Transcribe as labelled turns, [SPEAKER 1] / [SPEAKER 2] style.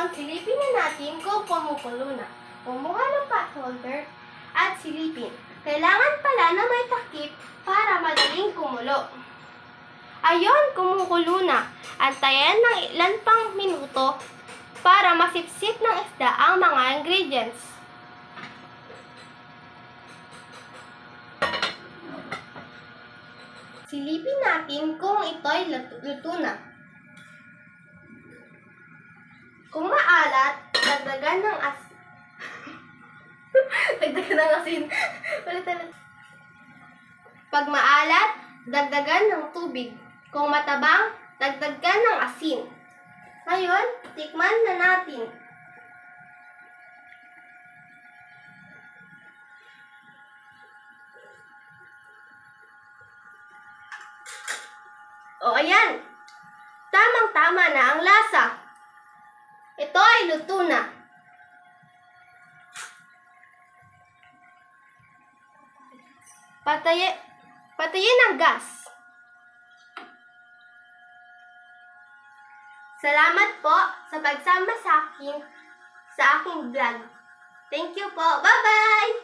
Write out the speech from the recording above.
[SPEAKER 1] Ngayon, silipin na natin kung kumukulo na. Kumuha ng pot holder at silipin. Kailangan pala na may takip para madaling kumulo. Ayon, kumukulo na. Antayin ng ilan pang minuto para masipsip ng isda ang mga ingredients. Silipin natin kung ito'y luto na. Kung maalat, dagdagan ng asin. Dagdagan ng asin. Pag maalat, dagdagan ng tubig. Kung matabang, dagdagan ng asin. Ngayon, tikman na natin. O ayan, tamang-tama na ang lasa. Ito ay luto na. Patayin ang gas. Salamat po sa pagsama sa akin sa aking vlog. Thank you po. Bye-bye!